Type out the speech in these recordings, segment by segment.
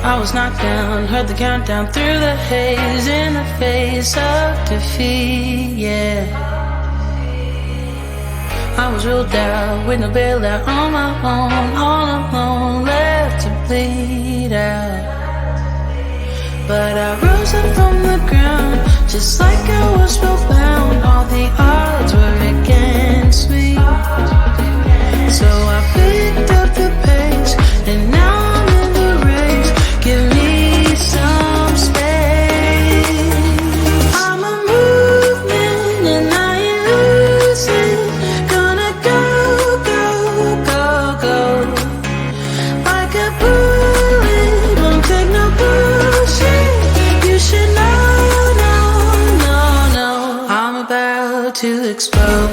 I was knocked down, heard the countdown through the haze, in the face of defeat, yeah. I was ruled out with no bailout, on my own, all alone, left to bleed out. But I rose up from the ground, just like I was spellbound. All the odds were against me, so I picked up the pace, and now I'm in the race. Give me some space. I'm a movement and I ain't losing. Gonna go, go, go, go. Like a bullet, won't take no bullshit. You should know, no, no, no. I'm about to explode.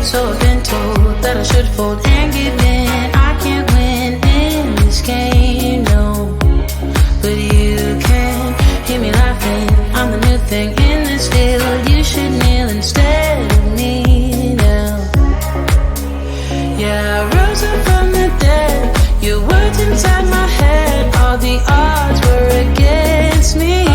So I've been told that I should fold and give in. I can't win in this game, no. But you can hear me laughing. I'm the new thing in this field. You should kneel instead of me now. Yeah, I rose up from the dead. Your words inside my head. All the odds were against me,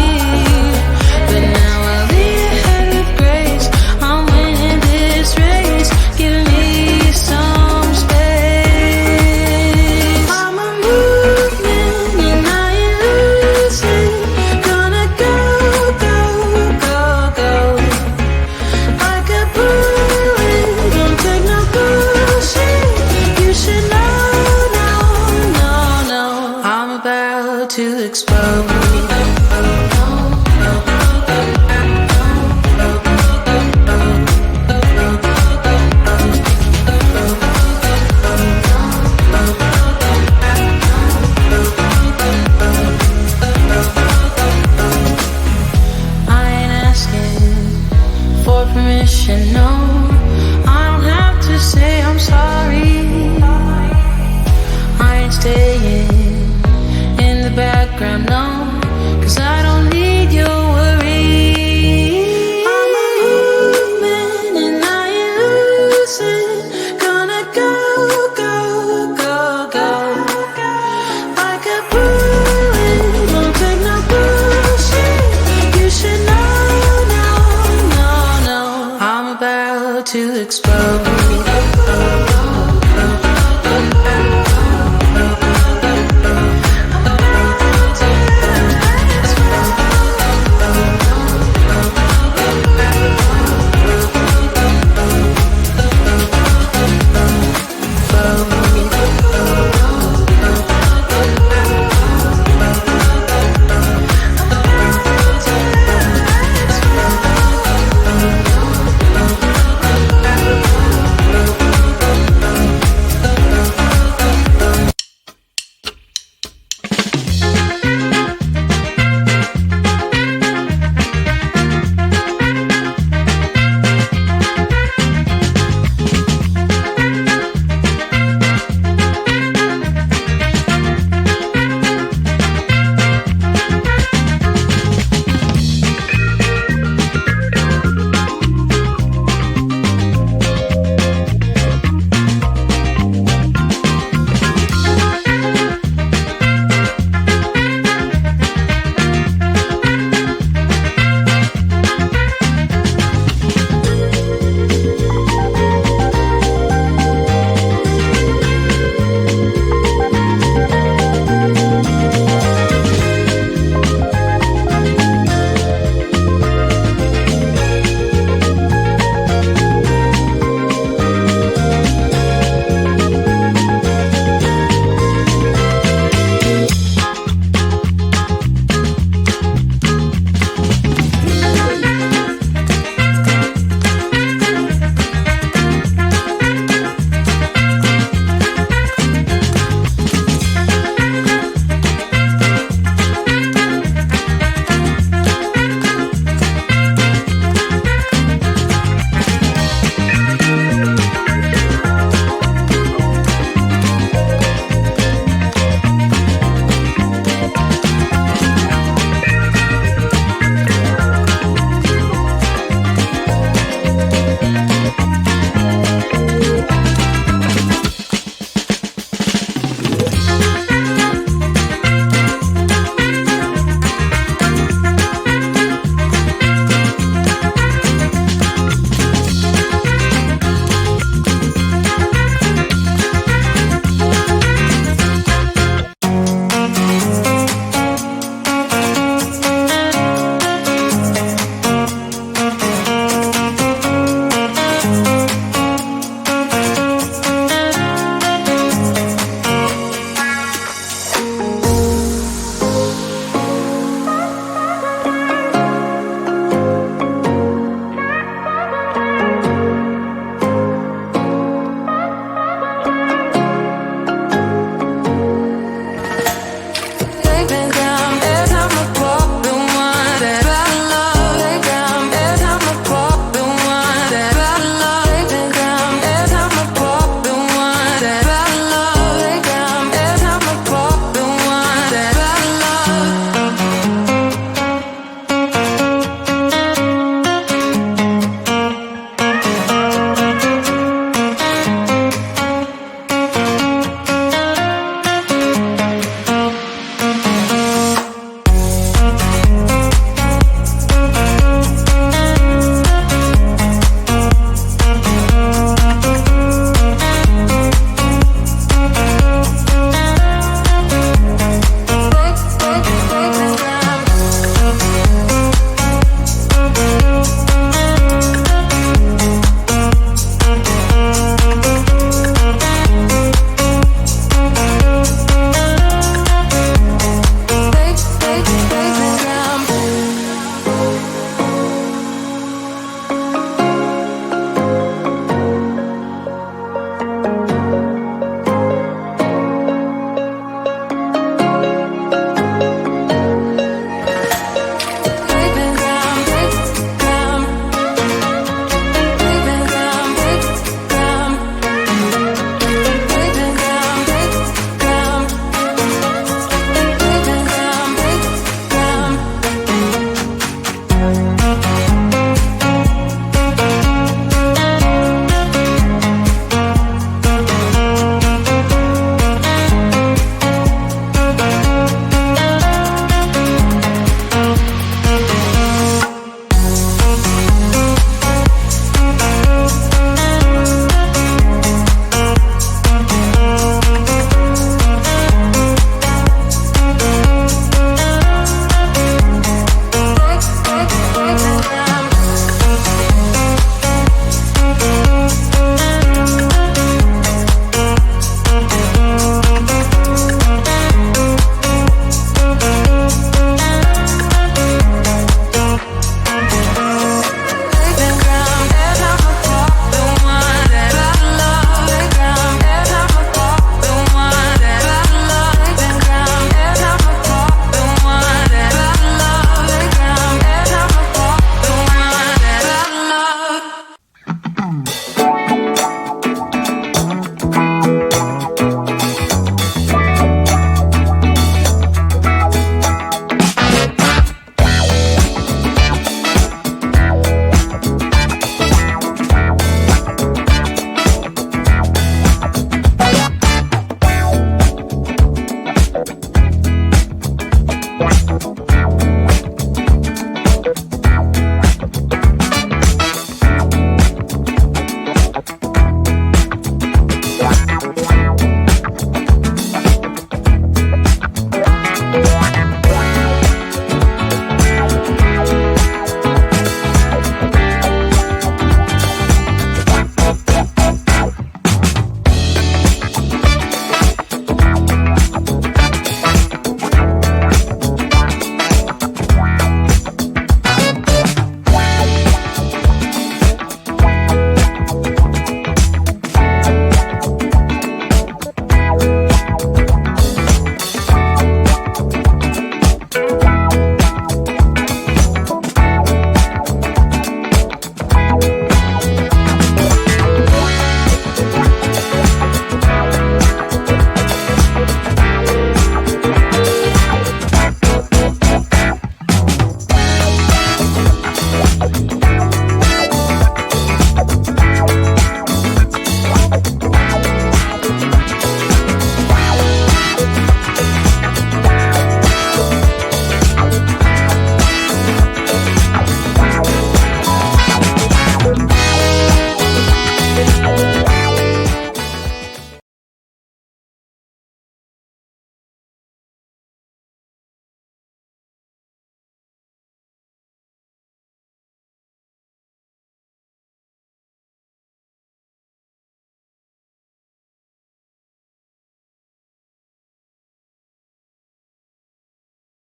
but now I'll lead ahead with grace. I'm winning this race. Give me some space. I'm a movement and I ain't losing. Gonna go, go, go, go. Like a bullet, don't take no bullshit. You should know, no, no, no. I'm about to explode. Permission, no, I don't have to say I'm sorry. I ain't staying in the background, no, 'cause I don't need your worry. I'm a movement and I ain't losing. Gonna go, go, go, go. Like a bullet, won't take no bullshit. You should know, no, no, no. I'm about to explode.